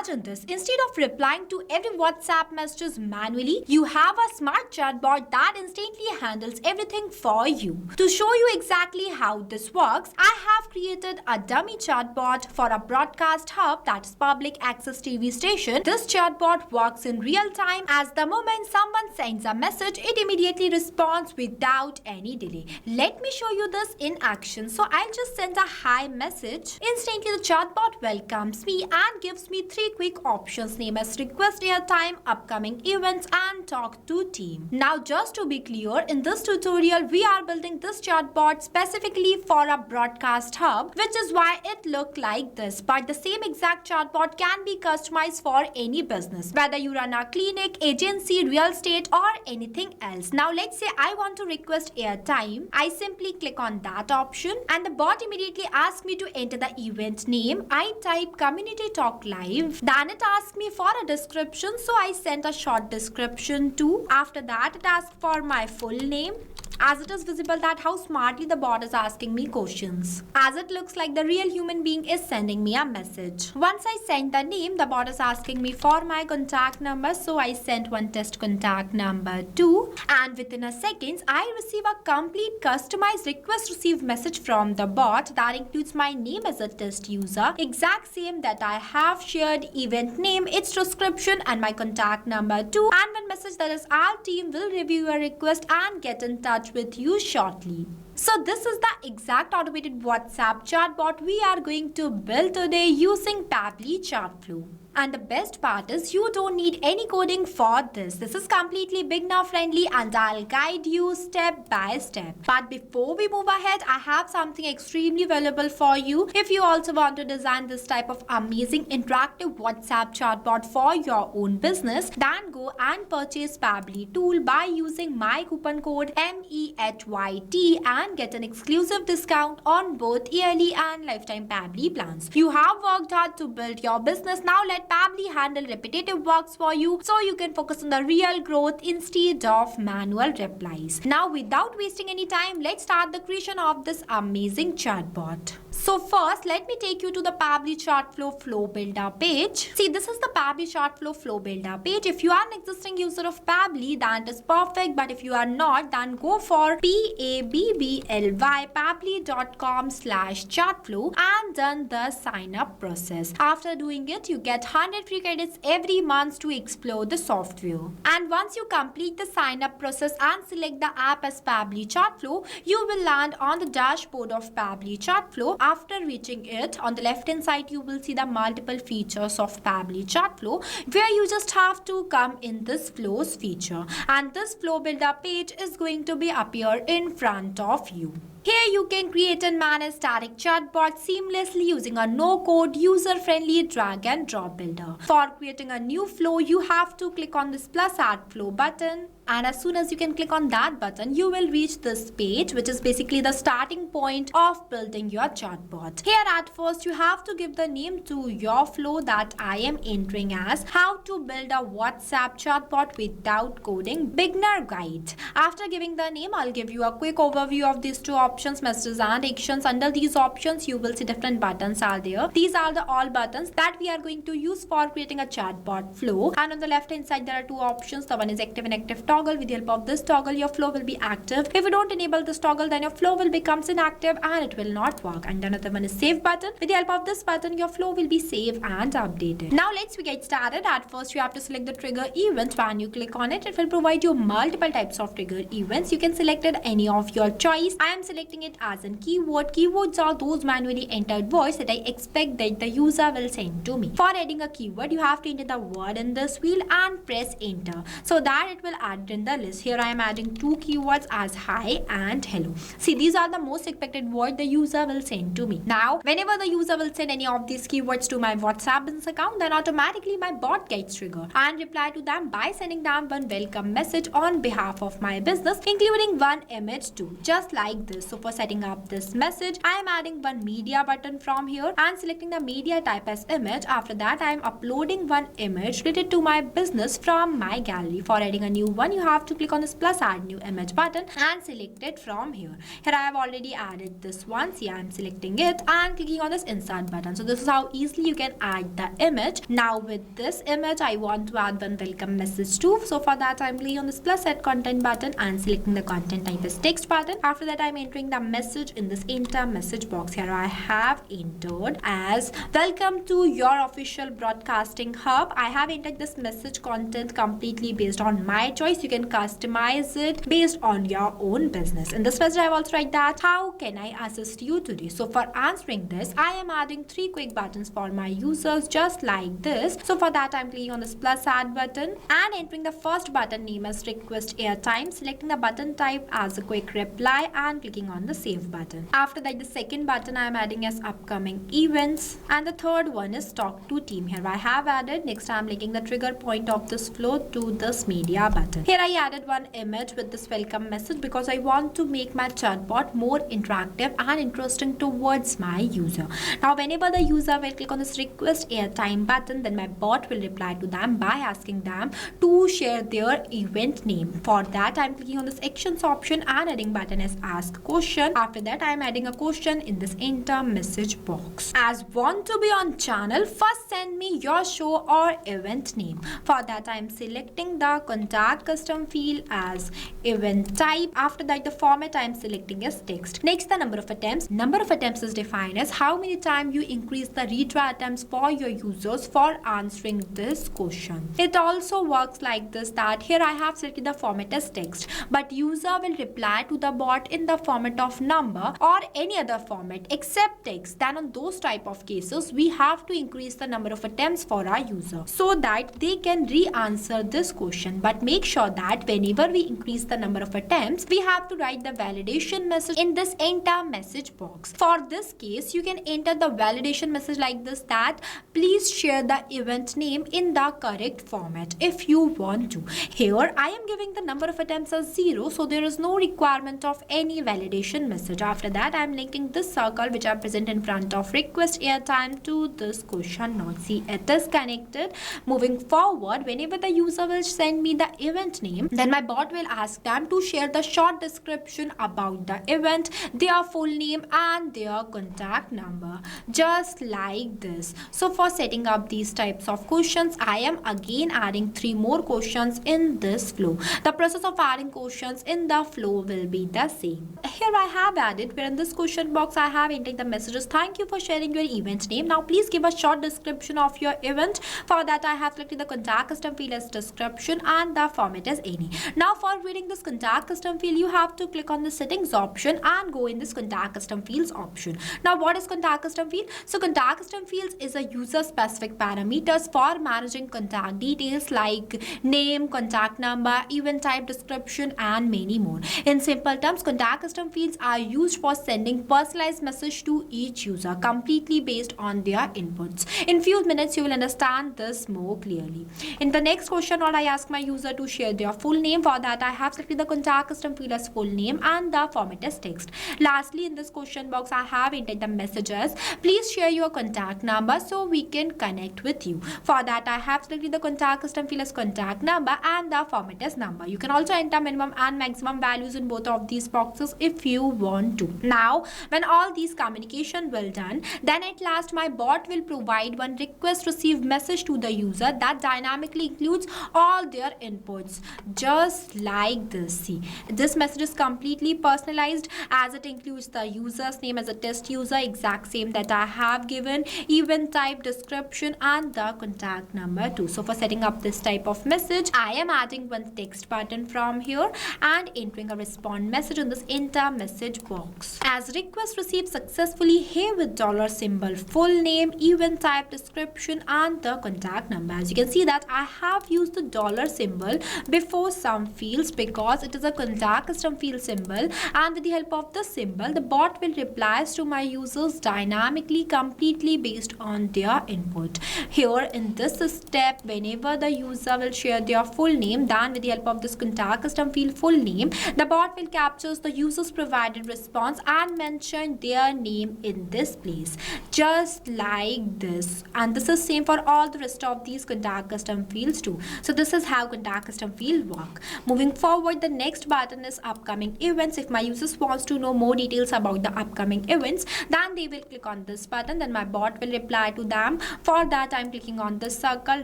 Imagine this. Instead of replying to every WhatsApp messages manually, you have a smart chatbot that instantly handles everything for you. To show you exactly how this works, I have created a dummy chatbot for a broadcast hub, that is public access TV station. This chatbot works in real time. As the moment someone sends a message, it immediately responds without any delay. Let me show you this in action. So I'll just send a hi message. Instantly the chatbot welcomes me and gives me 3 quick options, name as request airtime, upcoming events, and talk to team. Now just to be clear, in this tutorial we are building this chatbot specifically for a broadcast hub, which is why it looked like this. But the same exact chatbot can be customized for any business, whether you run a clinic, agency, real estate, or anything else. Now let's say I want to request airtime. I simply click on that option and the bot immediately asks me to enter the event name. I type community talk live. Then it asks me for a description, so I sent a short description too. After that it asks for my full name, as it is visible that how smartly the bot is asking me questions, as it looks like the real human being is sending me a message. Once I send the name, the bot is asking me for my contact number, so I sent one test contact number too, and within a second I receive a complete customized request received message from the bot that includes my name as a test user, exact same that I have shared, event name, its description, and my contact number too, and one message that is our team will review your request and get in touch with you shortly. So this is the exact automated WhatsApp chatbot we are going to build today using Pabbly Chatflow. And the best part is you don't need any coding for this. This is completely beginner friendly and I'll guide you step by step. But before we move ahead, I have something extremely valuable for you. If you also want to design this type of amazing interactive WhatsApp chatbot for your own business, then go and purchase Pabbly tool by using my coupon code MEHYT and get an exclusive discount on both yearly and lifetime Pabbly plans. You have worked hard to build your business. Now let Pabbly handle repetitive works for you so you can focus on the real growth instead of manual replies. Now without wasting any time, let's start the creation of this amazing chatbot. So first, let me take you to the Pabbly Chatflow Flow Builder page. See, this is the Pabbly Chatflow Flow Builder page. If you are an existing user of Pabbly, then it is perfect. But if you are not, then go for Pabbly, pabbly.com/chatflow and done the sign up process. After doing it, you get 100 free credits every month to explore the software. And once you complete the sign up process and select the app as Pabbly Chatflow, you will land on the dashboard of Pabbly Chatflow. After reaching it, on the left hand side you will see the multiple features of Pabbly Chatflow, where you just have to come in this flows feature, and this flow builder page is going to be appear in front of you. Here you can create and manage static chatbots seamlessly using a no-code, user-friendly drag and drop builder. For creating a new flow, you have to click on this plus add flow button. And as soon as you can click on that button, you will reach this page, which is basically the starting point of building your chatbot. Here at first, you have to give the name to your flow that I am entering as how to build a WhatsApp chatbot without coding beginner guide. After giving the name, I'll give you a quick overview of these two options, messages and actions. Under these options, you will see different buttons are there. These are the all buttons that we are going to use for creating a chatbot flow. And on the left hand side, there are two options. The one is active and active toggle. With the help of this toggle, your flow will be active. If you don't enable this toggle, then your flow will become inactive and it will not work. And another one is save button. With the help of this button, your flow will be saved and updated. Now let's get started. At first, you have to select the trigger event. When you click on it, it will provide you multiple types of trigger events. You can select it any of your choice. I am selecting it as in keyword. Keywords are those manually entered words that I expect that the user will send to me. For adding a keyword, you have to enter the word in this field and press enter so that it will add in the list. Here I am adding two keywords as hi and hello. See, these are the most expected word the user will send to me. Now, whenever the user will send any of these keywords to my WhatsApp business account, then automatically my bot gets triggered and reply to them by sending them one welcome message on behalf of my business, including one image too, just like this. So for setting up this message, I am adding one media button from here and selecting the media type as image. After that, I am uploading one image related to my business from my gallery. For adding a new one, done, you have to click on this plus add new image button and select it from here. Here I have already added this one. See, I am selecting it and clicking on this insert button. So this is how easily you can add the image. Now with this image, I want to add one welcome message too. So for that, I'm clicking on this plus add content button and selecting the content type as text button. After that, I'm entering the message in this enter message box. Here I have entered as welcome to your official broadcasting hub. I have entered this message content completely based on my choice. You can customize it based on your own business. In this message, I also write that how can I assist you today? So for answering this, I am adding 3 quick buttons for my users just like this. So for that, I'm clicking on this plus add button and entering the first button name as request airtime, selecting the button type as a quick reply and clicking on the save button. After that, the second button I am adding as upcoming events and the third one is talk to team. Here I have added. Next, I am linking the trigger point of this flow to this media button. Here I added one image with this welcome message because I want to make my chatbot more interactive and interesting towards my user. Now whenever the user will click on this request airtime button, then my bot will reply to them by asking them to share their event name. For that, I'm clicking on this actions option and adding button as ask question. After that, I'm adding a question in this enter message box. As want to be on channel, first send me your show or event name. For that, I'm selecting the contact custom field as event type. After that, the format I'm selecting as text. Next, the number of attempts. Number of attempts is defined as how many times you increase the retry attempts for your users for answering this question. It also works like this, that here I have selected the format as text, but user will reply to the bot in the format of number or any other format except text. Then on those type of cases, we have to increase the number of attempts for our user so that they can re-answer this question. But make sure that whenever we increase the number of attempts, we have to write the validation message in this enter message box. For this case, you can enter the validation message like this, that please share the event name in the correct format if you want to. Here I am giving the number of attempts as 0, so there is no requirement of any validation message. After that, I am linking this circle which I present in front of request airtime to this question node. See, it is connected. Moving forward, whenever the user will send me the event name, then my bot will ask them to share the short description about the event, their full name and their contact number, just like this. So for setting up these types of questions, I am again adding 3 more questions in this flow. The process of adding questions in the flow will be the same. Here I have added, where in this question box I have entered the messages, thank you for sharing your event name. Now please give a short description of your event. For that, I have selected the contact custom field as description and the format as any. Now for reading this contact custom field, you have to click on the settings option and go in this contact custom fields option. Now what is contact custom field? So contact custom fields is a user specific parameters for managing contact details like name, contact number, event type, description and many more. In simple terms, contact custom fields are used for sending personalized message to each user completely based on their inputs. In few minutes, you will understand this more clearly. In the next question, what I ask my user to share their full name. For that, I have selected the contact custom field as full name and the format as text. Lastly, in this question box, I have entered the messages. Please share your contact number so we can connect with you. For that, I have selected the contact custom field as contact number and the format as number. You can also enter minimum and maximum values in both of these boxes if you want to. Now, when all these communication will done, then at last my bot will provide one request receive message to the user that dynamically includes all their inputs, just like this. See, this message is completely personalized as it includes the user's name as a test user, exact same that I have given, event type, description and the contact number too. So for setting up this type of message, I am adding one text button from here and entering a respond message in this enter message box. As request received successfully, here with dollar symbol, full name, event type, description and the contact number. As you can see that I have used the dollar symbol before some fields because it is a contact custom field symbol, and with the help of the symbol, the bot will reply to my users dynamically completely based on their input. Here in this step, whenever the user will share their full name, then with the help of this contact custom field full name, the bot will capture the user's provided response and mention their name in this place, just like this. And this is same for all the rest of these contact custom fields too. So this is how contact custom will work. Moving forward, the next button is upcoming events. If my users wants to know more details about the upcoming events, then they will click on this button. Then my bot will reply to them. For that, I'm clicking on this circle,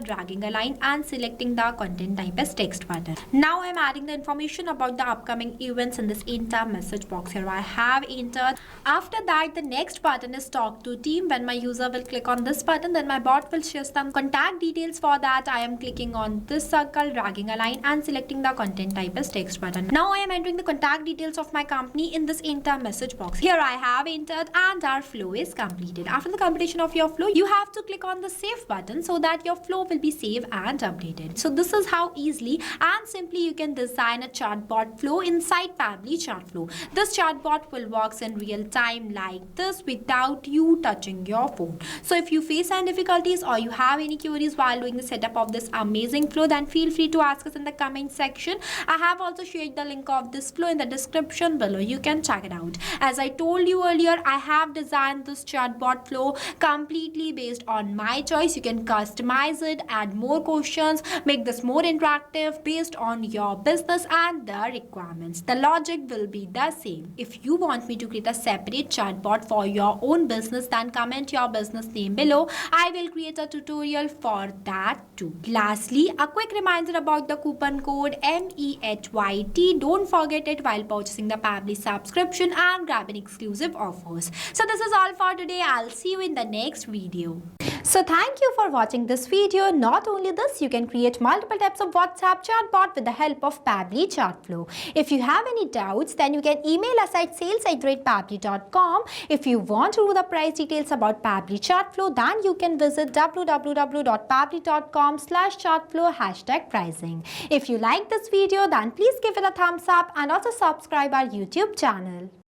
dragging a line and selecting the content type as text button. Now I'm adding the information about the upcoming events in this entire message box. Here I have entered. After that, the next button is talk to team. When my user will click on this button, then my bot will share some contact details. For that, I am clicking on this circle, dragging a line and selecting the content type as text button. Now I am entering the contact details of my company in this entire message box. Here I have entered and our flow is completed. After the completion of your flow, you have to click on the save button so that your flow will be saved and updated. So this is how easily and simply you can design a chatbot flow inside Pabbly Chatflow. This chatbot will work in real time like this without you touching your phone. So if you face any difficulties or you have any queries while doing the setup of this amazing flow, then feel free to ask us in the comment section. I have also shared the link of this flow in the description below. You can check it out. As I told you earlier, I have designed this chatbot flow completely based on my choice. You can customize it, add more questions, make this more interactive based on your business and the requirements. The logic will be the same. If you want me to create a separate chatbot for your own business, then comment your business name below. I will create a tutorial for that too. Lastly, a quick reminder about the coupon code MEHYT. Don't forget it while purchasing the Pabbly subscription and grabbing exclusive offers. So this is all for today. I'll see you in the next video. So thank you for watching this video. Not only this, you can create multiple types of WhatsApp chatbot with the help of Pabbly Chatflow. If you have any doubts, then you can email us at sales@pabbly.com. If you want to know the price details about Pabbly Chatflow, then you can visit www.pabbly.com/chatflow #pricing. If you like this video, then please give it a thumbs up and also subscribe our YouTube channel.